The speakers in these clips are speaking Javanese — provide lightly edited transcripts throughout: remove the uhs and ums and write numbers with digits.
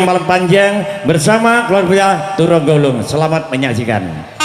yang paling panjang bersama keluarga Turogolong. Selamat menyaksikan.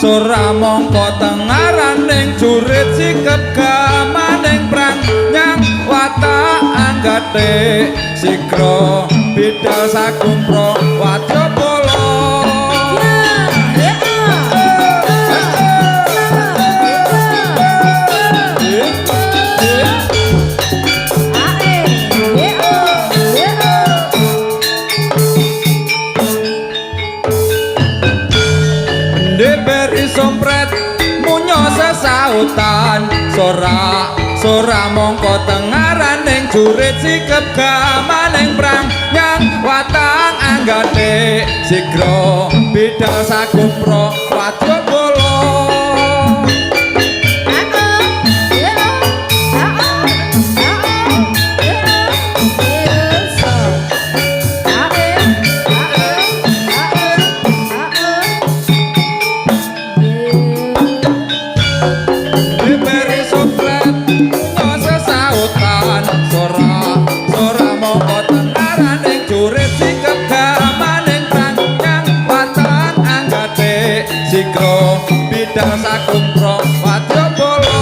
Sora mongko tengaraning jurit sikep gamaning prang nyang watak anggate sikro bidal sakumpro wadya polo sompret munyo sesautan sora mongko tengaraning jurit sikep gamaning prang nyang watang anggate sigra bidal sakumpro wadya polo bidal sakumpro wadya polo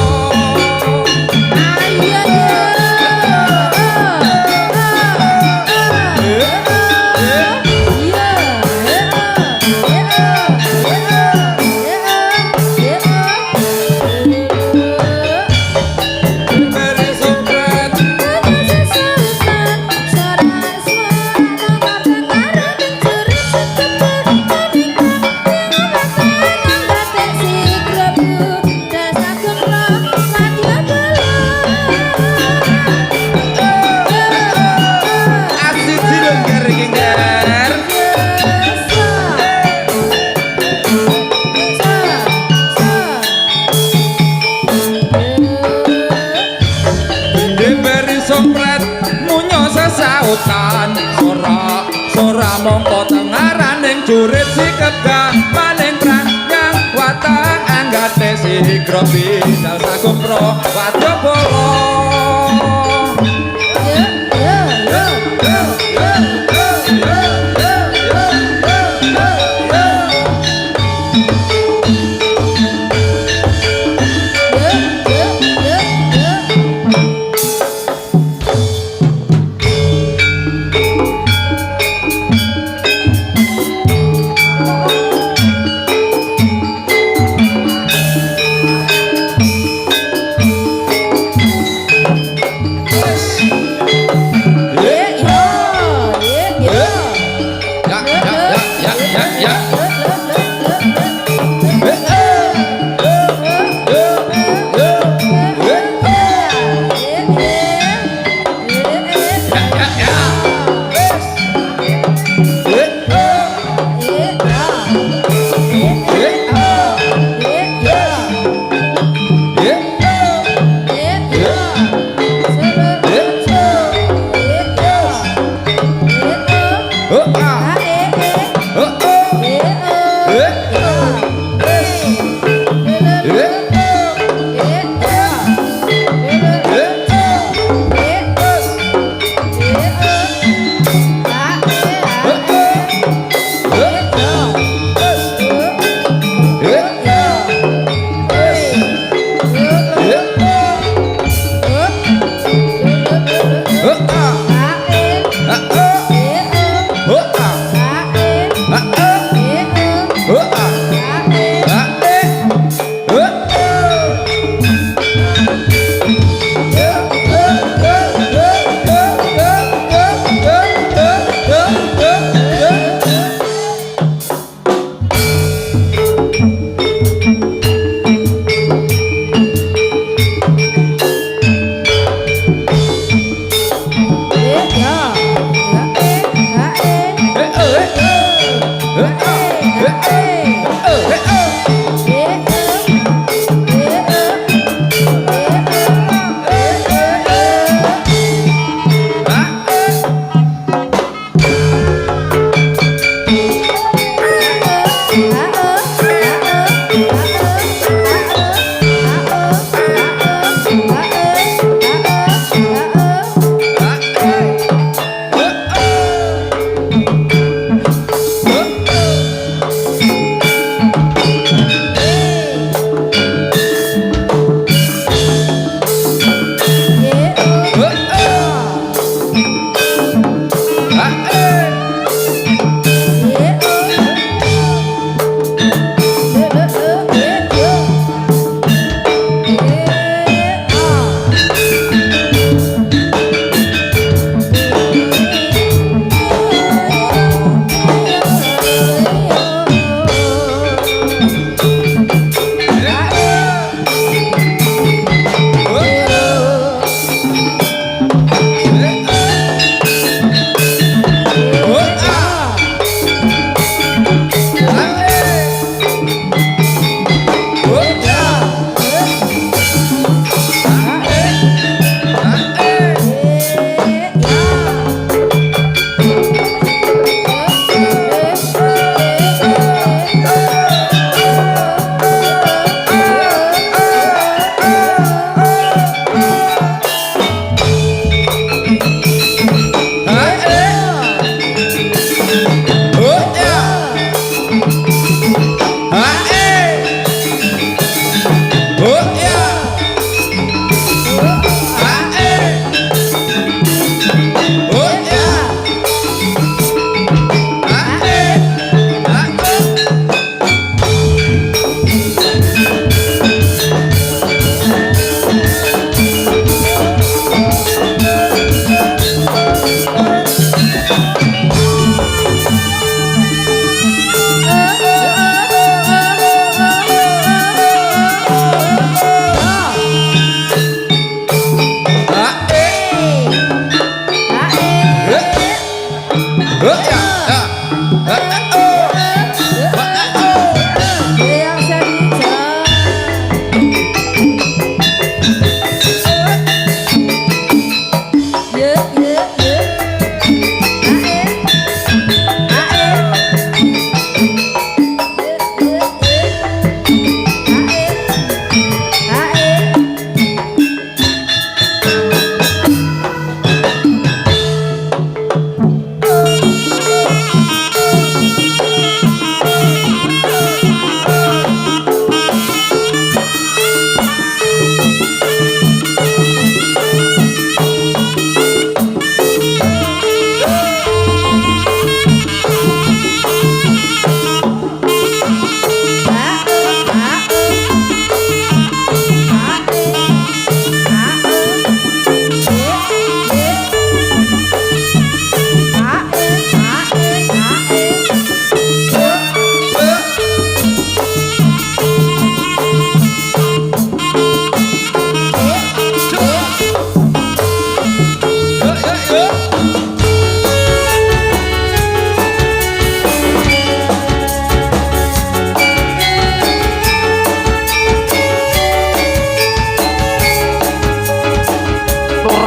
sora mongko tengaraning jurit sikep gamaning prang nyang watang anggate sigra bidal sakumpro wadya polo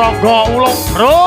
Turangga Ulung Bro.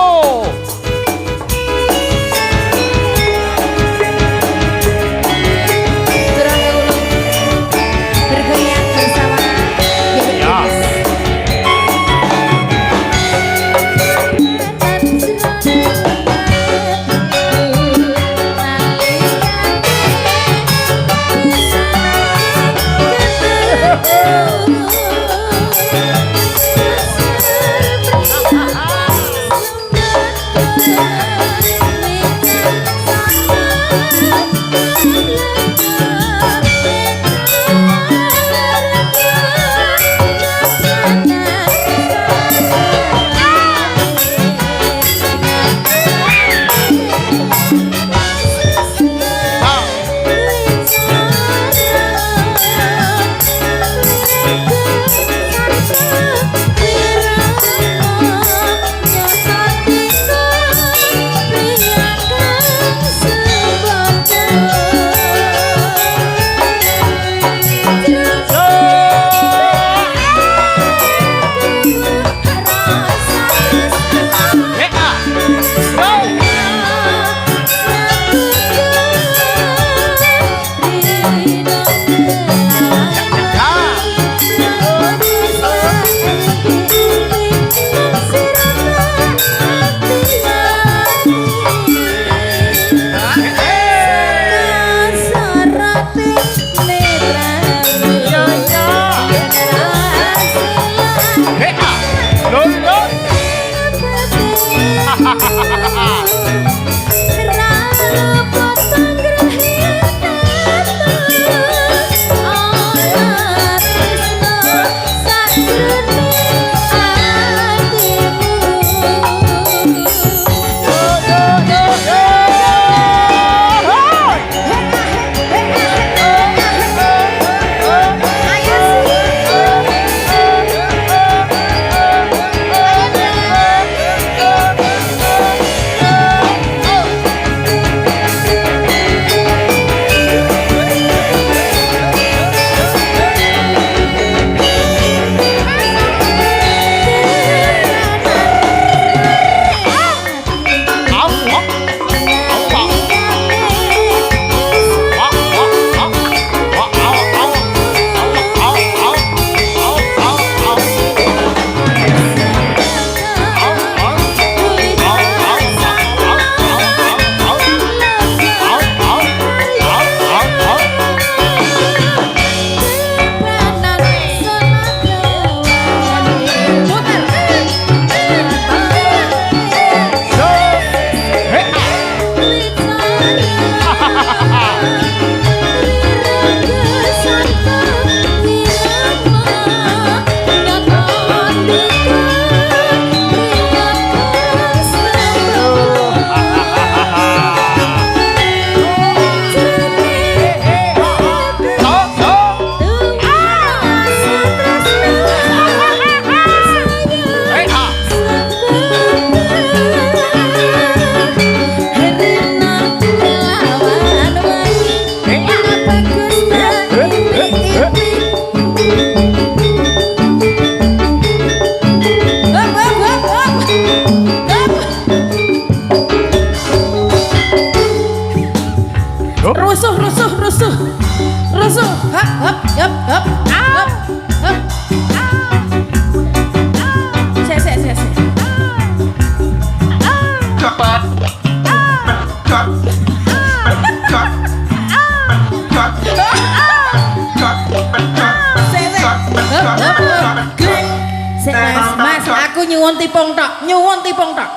Mas, aku nyuwun tipung tok.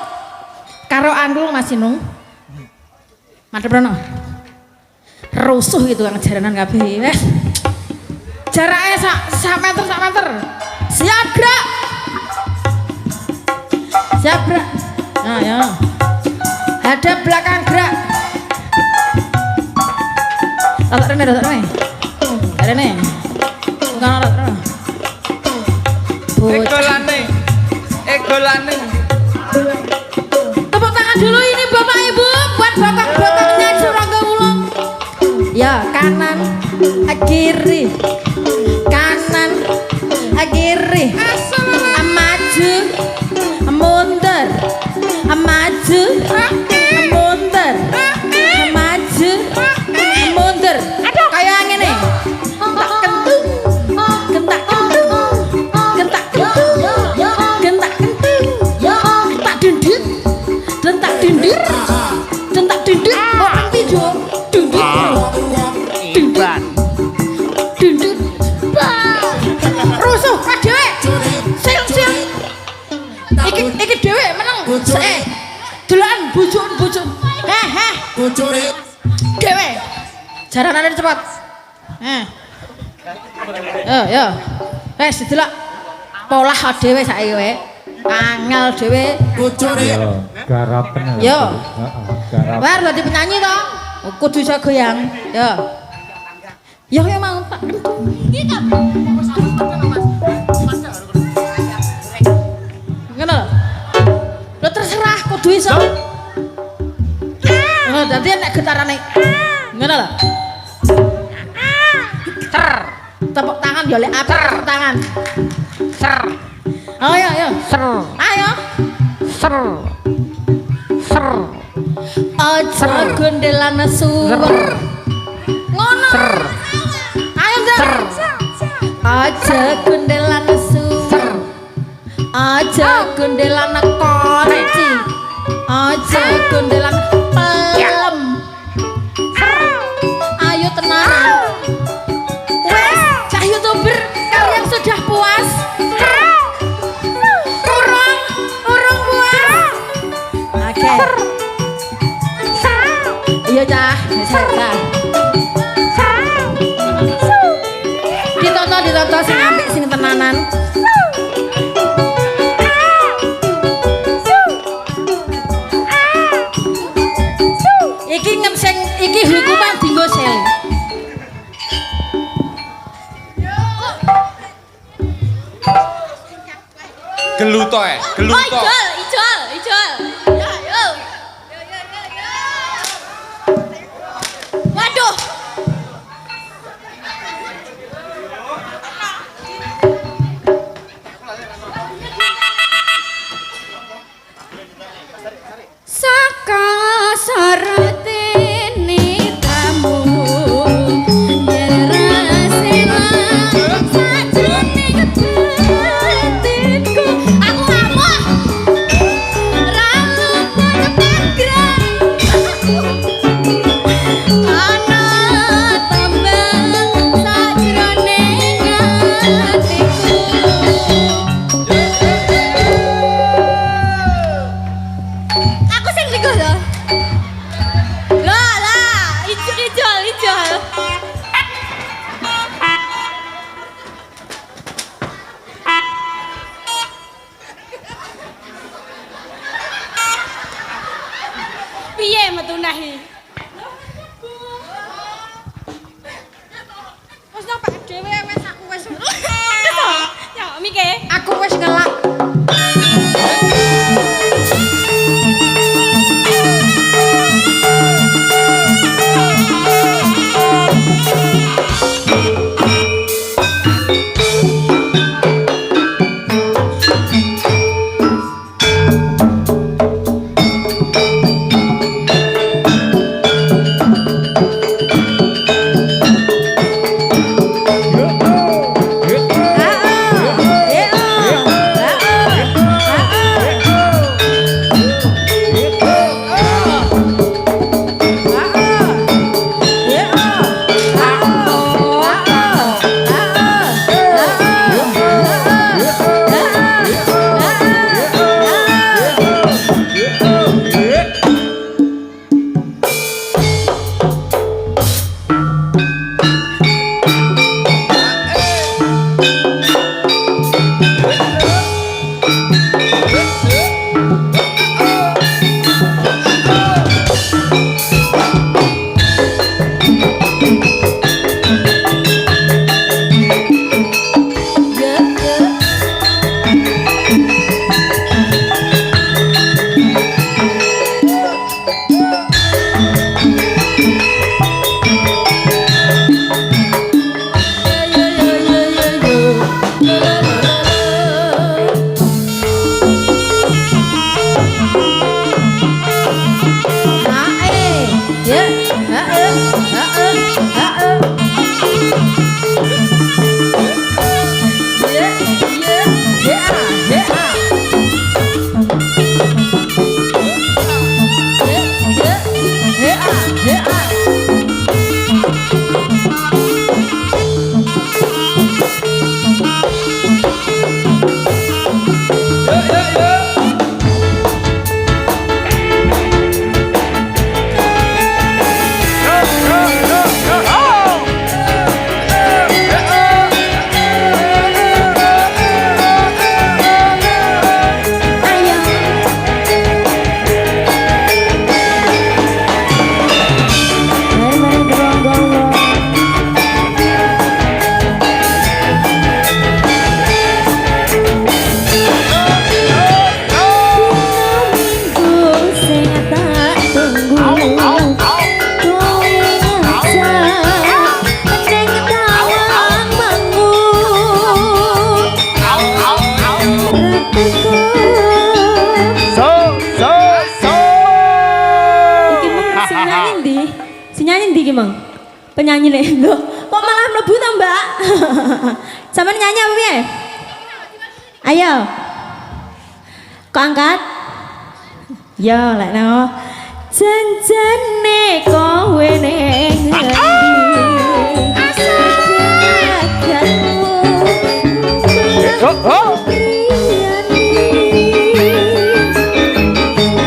Karo angklung Mas Inung. Madheprono. Rusuh gitu kan jaranan kabeh. Wes. Jarake sak meter. Siap gerak. Nah, ya. Hadap belakang gerak. Tatok rene. Rene. Bukan tatok. Egolane. Tepuk tangan dulu ini Bapak Ibu buat bapak-bapaknya Turangga Ulung. Ya, kanan, kiri. Kanan, kiri. Maju, mundur. Iki dhewe meneng. Dolan bujun. Heh. Bojone Dhewe. Jaranane cepet. Yo. Wes delok. Polah dhewe saiki kowe. Angel dhewe. bojone Garapen. Yo. Garap. War dadi penyanyi to. Kudu iso goyang. Yo. Yo mau tak. Kita. Ngono lho. Lo terserah kudu iso. Ngono dadi nek getarane. Ngono lho. Ter. Tepuk tangan yo lek apa tepuk tangan. Ser. Ayo. Ser. Ayo. Ser. Aja gondelan suwer. Ngono. Ayo, Ser. Aja gondelan suwer. Aja gondelan konci. Aja gondelan pelem. Ayo tenanan. Wes, cah YouTuber kalian sudah puas? Urung puas. Oke. Iya cah, cah. Ditonton sing apik sing tenanan. Iki hukuman dinggo sel. Gelutoe, geluto. Ijol. Yo. Waduh. Saka saratene tamu nyerasela sajane ketitku aku ngamuk ramu penegrang ana tambang sajane ngatiku. Aku sing ligo lho. Lah, ijol. Piye metunahi? Wes nang Pak dhewe wes aku wes. Ya, mike. Aku wes ngelak. Penyanyi nih. Loh, kok malah mlebu ta, Mbak? Sampeyan nyanyi apa piye? Ayo. Kok angkat? Ya, lek no. Janjane kowe ning ngendi?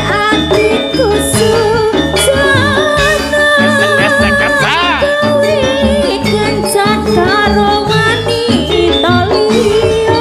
Atiku susana kuwi kencan karo wanita liya.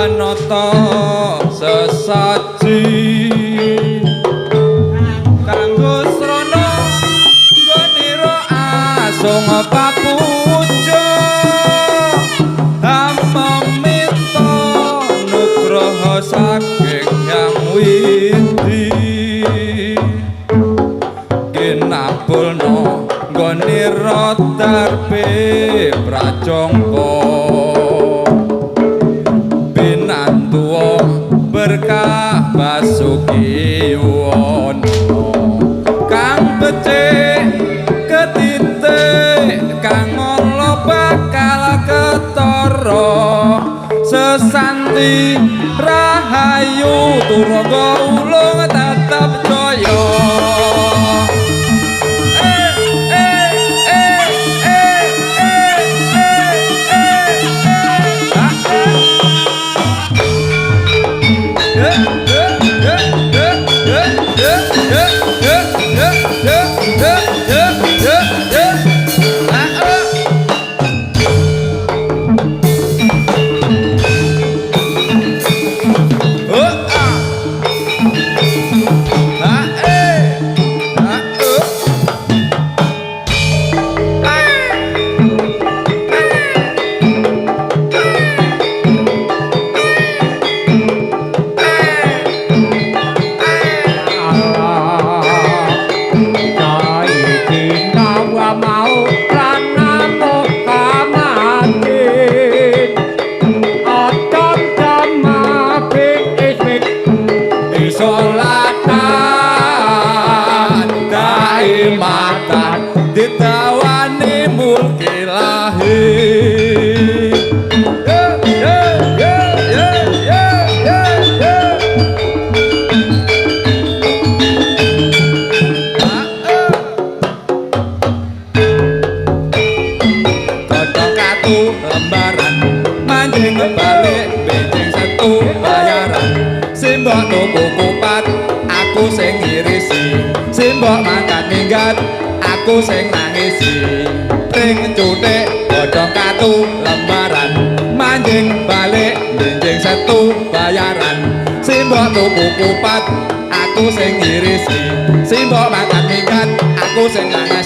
Anata sesaji kanggo srana nggonira asung papuja amamita nugraha saking Hyang Widi kinapulna nggonira darpe prajangka Binantuwa berkah Basuki Wono kang becik ketitik kang ngolo bakal ketara sesanti rahayu turaga ulung tetep jaya. Ditawani mul satu lembaran manjing balik benjing satu bayaran simbok tuku kupat aku sing ngirisi simbok mangkat minggat aku sing nangisi ring cutik godhong katu lembaran manjing balik benjing satu bayaran simbok tuku kupat aku sing ngirisi simbok mangkat minggat aku sing nangisi